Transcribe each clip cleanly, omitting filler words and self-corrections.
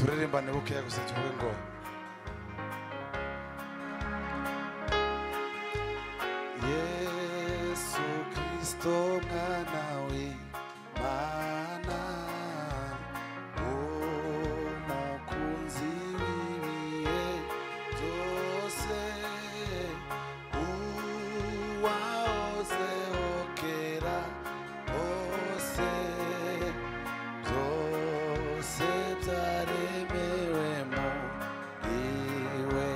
turirimbane bukeya gusa tuvuge ngo Yesu Kristo mwana w'Imana umukunzi w'ibihe byose uwahozeho kera hose byose byaremewe muri we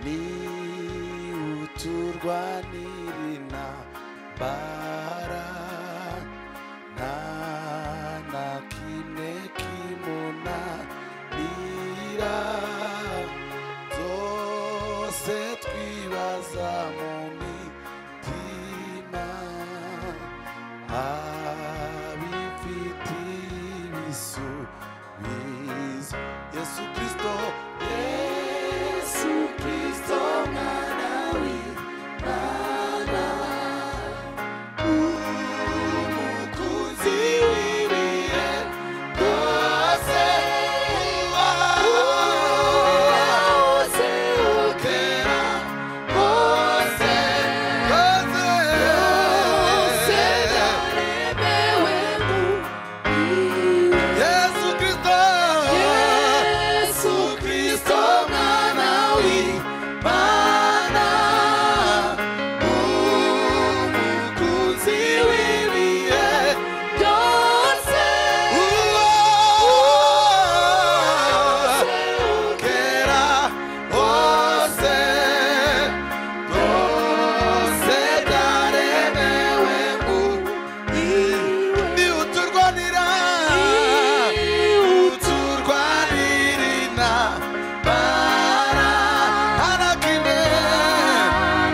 ni uturwanirira intambara nta na kimwe kimunanira byose twibaza mu mitima abifitiye ibisubizo Yesu Kristo mwana w'Imana umukunzi w'ibihe byose uwahozeho kera hose byose byaremewe muri Yesu Kristo mwana w'Imana umukunzi w'ibihe byose kera hose byose byaremewe muri ni uturwanira intambara nta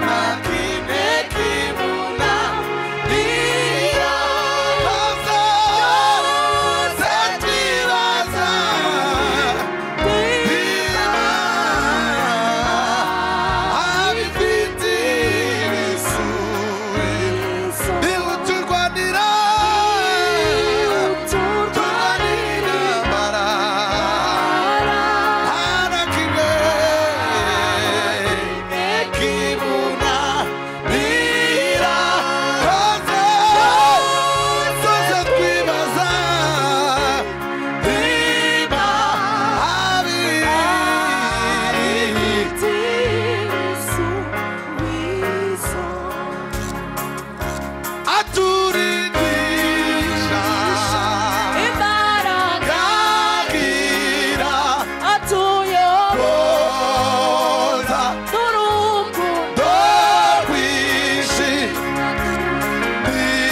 na kimwe kimunanira byose twibaza abifitiye ibisubizo ni uturwanira intambara nta na kimwe kimunanira byose twibaza niba aturidisha imbaraga kagira atuyoboza boza n'urukundo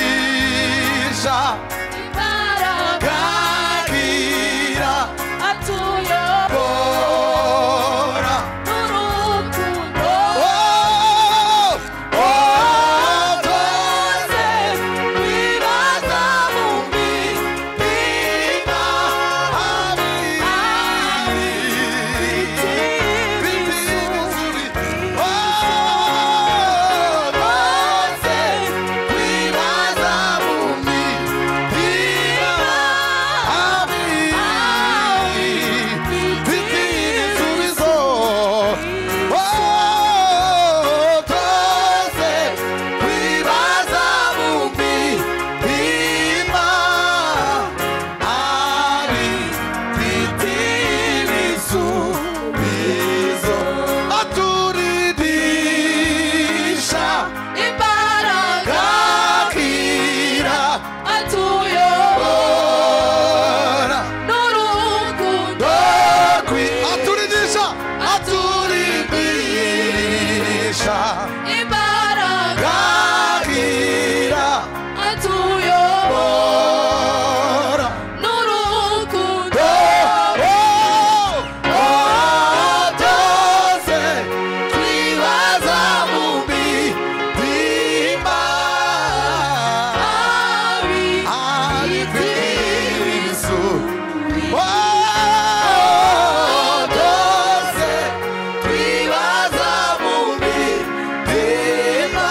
dokwishimisha imbaraga kagira atuyoboza bora n'urukundo byose twibaza mu mitima aturidisha imbaraga kakira atuyoboza bora n'urukundo aturidisha imbaraga kakira atuyoboza bora n'urukundo byose twibaza mu mitima abifitiye ibisubizo byose twibaza mu mitima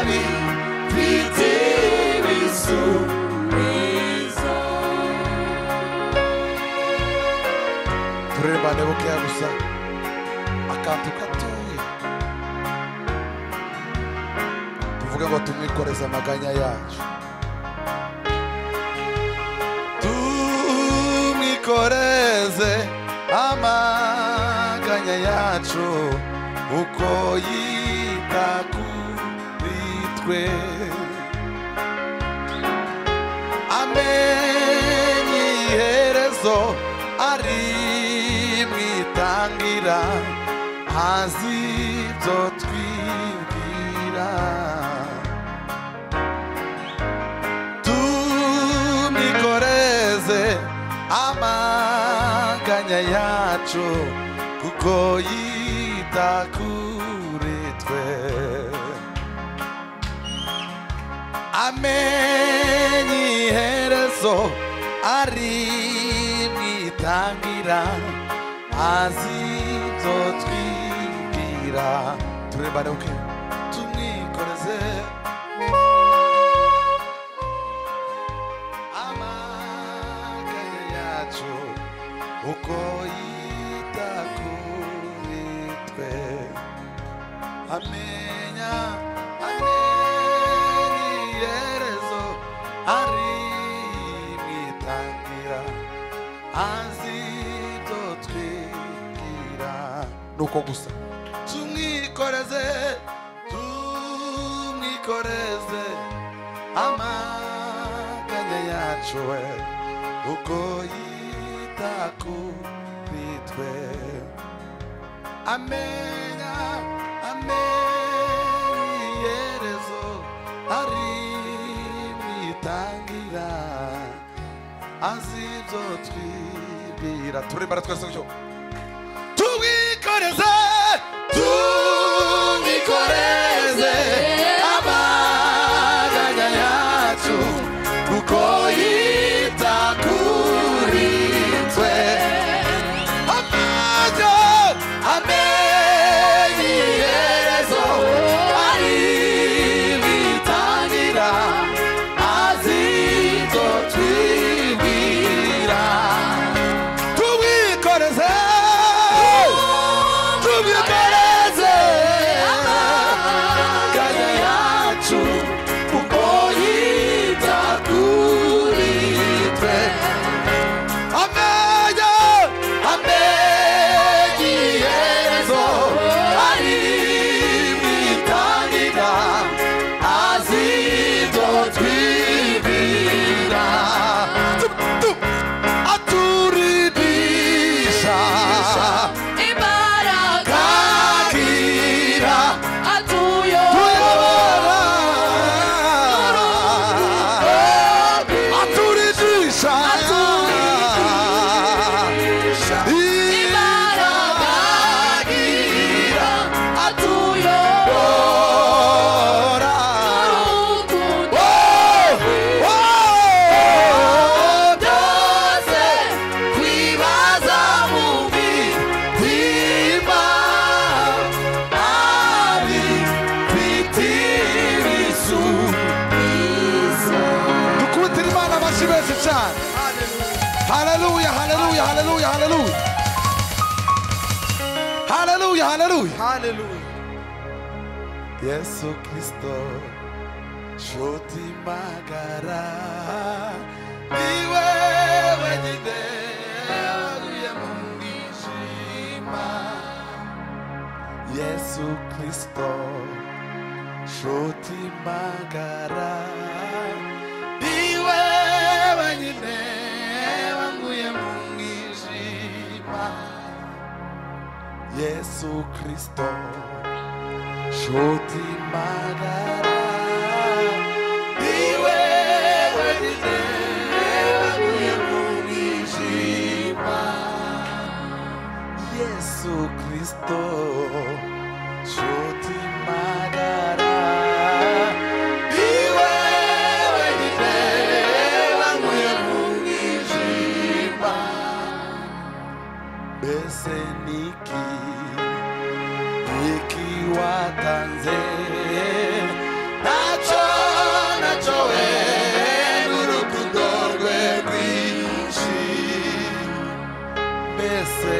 abifitiye ibisubizo turembane bukeya gusa akantu gatoya tuvuge ngo tumwikoreze amaganya yacu, tumwikoreze amaganya yacu uko yita kuri twe, amenye iherezo ari mwitangira, azi ibyo twibwira, tumwikoreze amaganya yacu kuko yita kuri twe, amenye iherezo ari mwitangira, azi ibyo twibwira. Turembane buke tumwikoreze amaganya yacu uko yita kuri twe, amenya iherezo ari mwitangira, azi ibyo twibwira. Nuko gusa tumwikoreze amaganya yacu we uko yita kuri twe, amenya iherezo ari mwitangira, azi ibyo twibwira. Turembana twese gutyo tumwikoreze amaganya yacu kuko yita kuri twe, amenye iherezo ari mwitangira, azi ibyo twibwira. Tumwikoreze amaganya yacu kuko yita kuri twe, amenye iherezo ari mwitangira, azi ibyo twibwira, aturidisha imbaraga kakira atuyobora aturidisha imbaraga gira atuyobora urukundo byose twibaza mu mitima, ari bitibisubizo. Dukundire Imana amashyi menshi cyane. Haleluya, haleluya, haleluya, haleluya, haleluya, haleluya, haleluya. Yesu Kristo nshuti magara, ni wewe nyine waguye mu mwijima. Yesu Kristo nshuti magara, ni wewe nyine waguye mu mwijima. Yesu Kristo nshuti magara, ni wewe nyine waguye mu mwijima. Yesu Kristo nshuti magara, ni wewe nyine waguye mu mwijima. Mbese niki watanze nacho we n'urukundo rwe rwinshi, mbese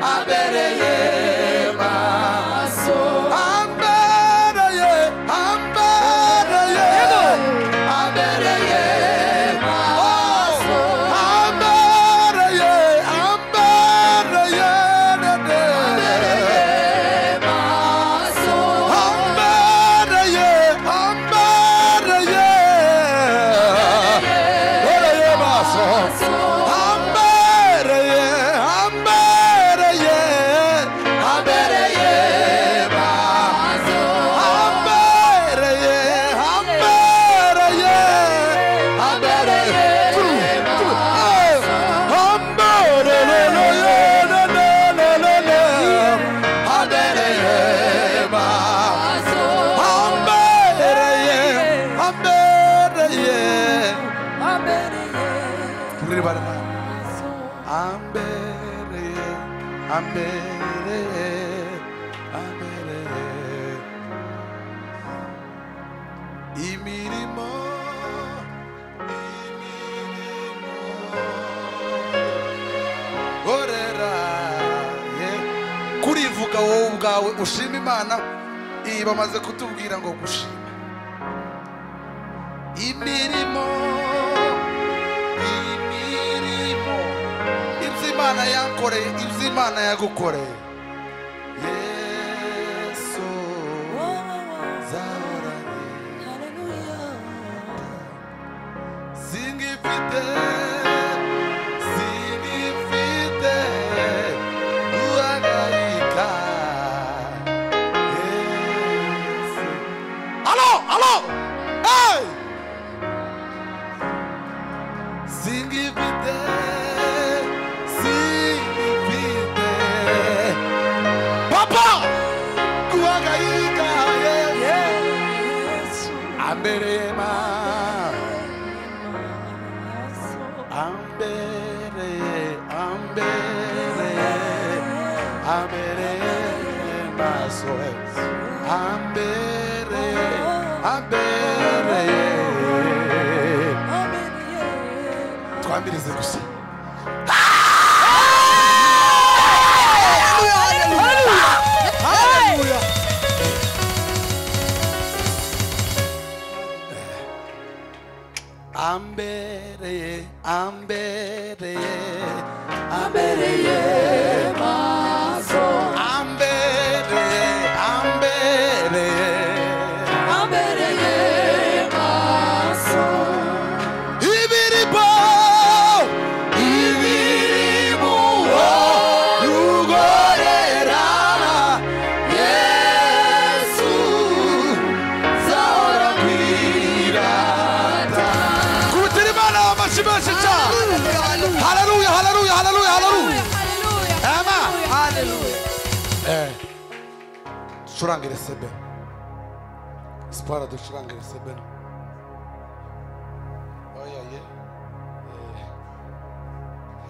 ambereye maso ambereye ambereye ambereye maso ambereye ambereye maso ambereye ambereye maso ambereye ambereye ambereye maso ambereye ambereye ambereye imirimo gorera kurivuga wowe ubwawe ushima Imana iyi bamaze kutubwira ngo gushima imirimo Imana yankoreye ibyo Imana yagukoreye Yesu zahoranye singifite guhagarika Yesu alo hey singifite Papa kuhangaika Yesu ambereye maso ambereye twambirize gusa Hallelujah. Ambereye maso ambereye maso ibiribo ugorera Yesu zahora kwirata kubitira Imana amashyi menshi cyane haleluya haleluya haleluya haleluya amen haleluya ducurangire sebe siporo ducurangire sebe oya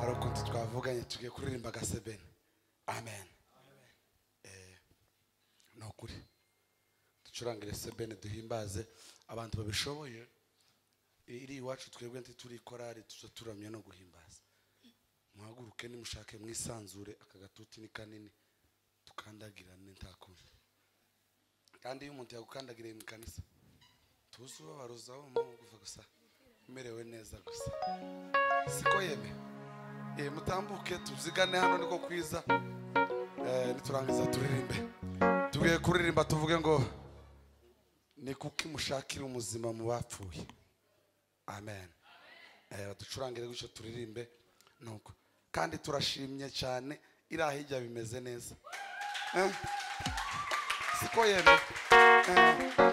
hari ukuntu twavuganye tugiye kuririmba agasebeni amen ni ukuri ducurangire sebeni duhimbaze abantu babishoboye iri iwacu twebwe turi korari tuza turamya no guhimbaza muhaguruke nimushake mwisanzure aka gatuti ni kanini tukandagirane ntakundi kandi iyo umuntu yagukandagiriye mu kanisa tuzi ubabaruzaho mu gufa gusa umerewe neza gusa siko yeme mutambuke tuzigane hano niko kwiza niturangiza turirimbe tugiye kuririmba tuvuge ngo ni kuki mushakira umuzima mu bapfuye amen ducurangire gutyo turirimbe nuko kandi turashimye cyane irahijya bimeze neza siko yeme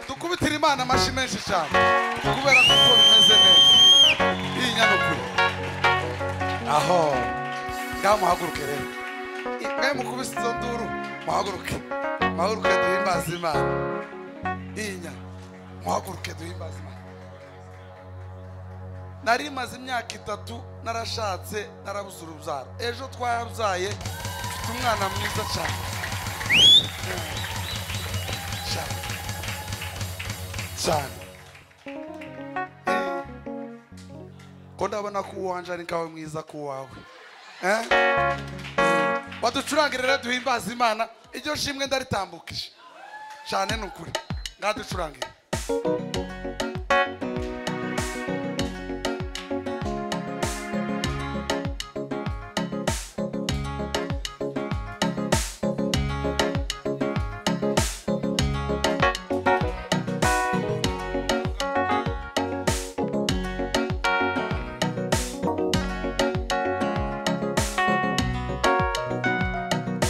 dukubitira Imana amashyi menshi cyane kubera ko bimeze neza iyi nyanukuri aho ngaho muhaguruke rero mwe mukubise izo nduru muhaguruke duhimbaze Imana inya muhaguruke duhimbaze Imana nari maze imyaka 3 narashatse narabuze urubyaro ejo twabyaye mfite umwana mwiza cyane cyane ko ndabona ko uwanje ari kawe mwiza ku wawe baducurangire rero duhimbaza Imana iryo shimwe ndaritambukije cyane n'ukuri ngaducurangire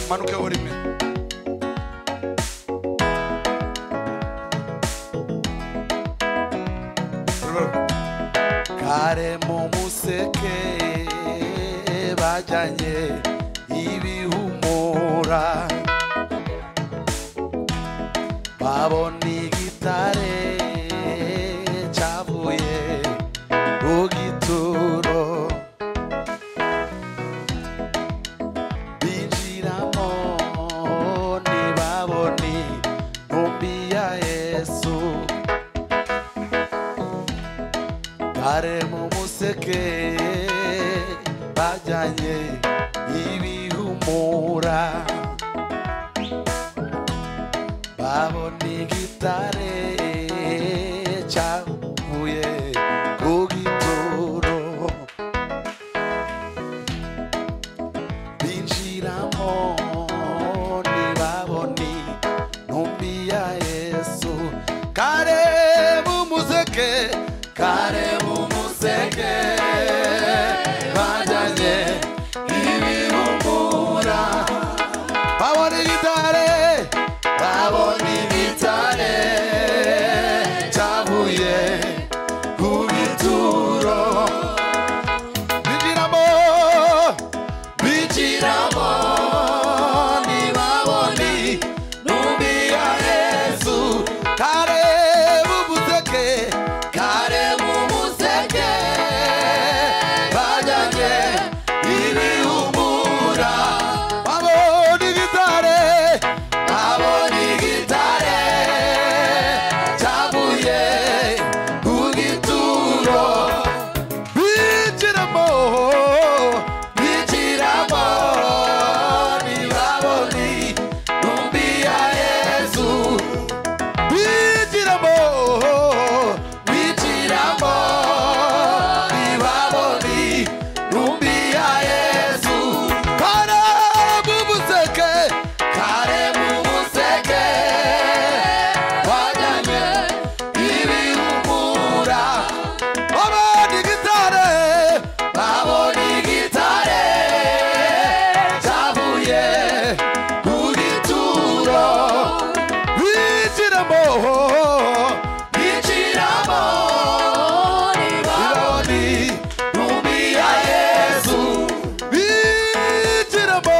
manuke urime kare mu museke bajyanye ibihumura babona igitare cyavuye ku gituro binjiramo ntibabone intumbi ya Yesu kare mu museke bajyanye ibihumura babona igitare cyavuye ku gituro binjiramo ntibabone intumbi ya Yesu kare mu museke kare mu museke bajyanye ibihumura babona igitare cyavuye ku gituro binjiramo ntibabone intumbi ya Yesu kare mu museke bajyanye ibihumura babona igitare cyavuye ku gituro binjiramo ntibabone intumbi ya Yesu binjiramo ntibabone intumbi ya Yesu kare mu museke bajyanye ibihumura babona igitare cyavuye ku gituro binjiramo ntibabone intumbi ya Yesu binjiramo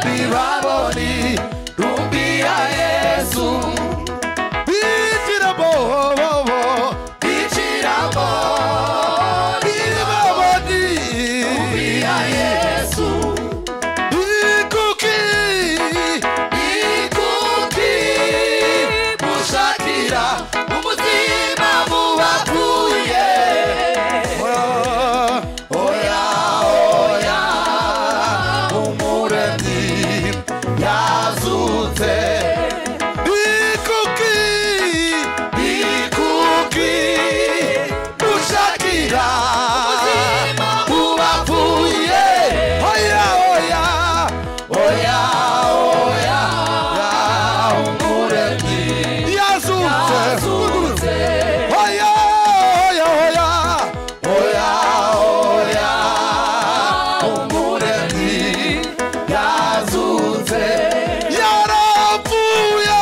ntibabone intumbi ya Yesu binjiramo ntibabone intumbi ya Yesu ikuki mushakira ubuzima mu bapfuye oya umuremyi yazutse ikuki mushakira mu bapfuye oya umuremyi yazutse oya umuremyi yazutse yarapfuye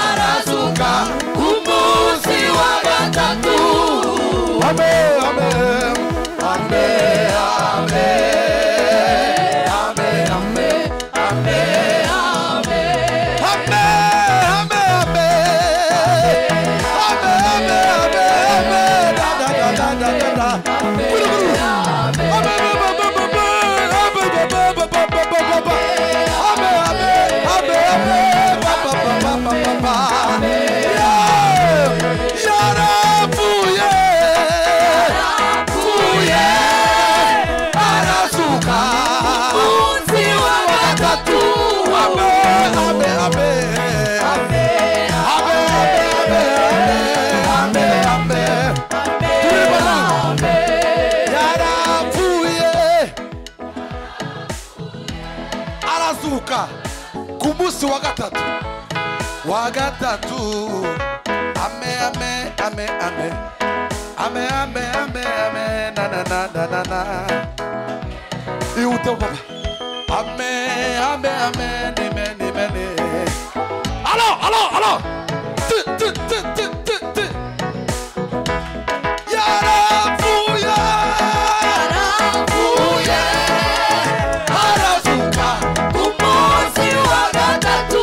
arazuka ku munsi wa gatatu amen yarapfuye ku munsi wa gatatu ame ame ame ame ame ame ame ame na na na na na na iuto baba ame ame ame ni me ni me ni alo tu yaravuye harazuka ku munsi wa gatatu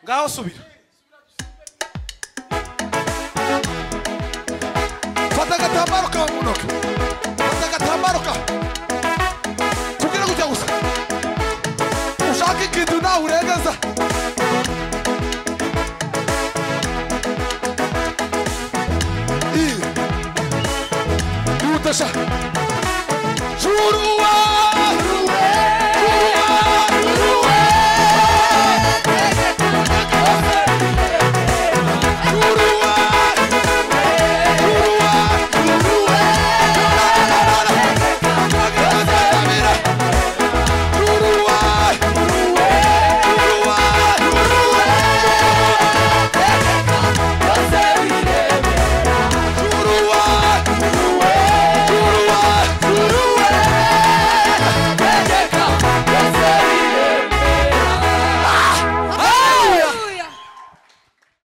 ngaho subira fata agatambaro kawe mu ntoki fata agatambaro kawe kugira ngo ujya gusa ushaka ikintu nawe uregeza utasha juruwa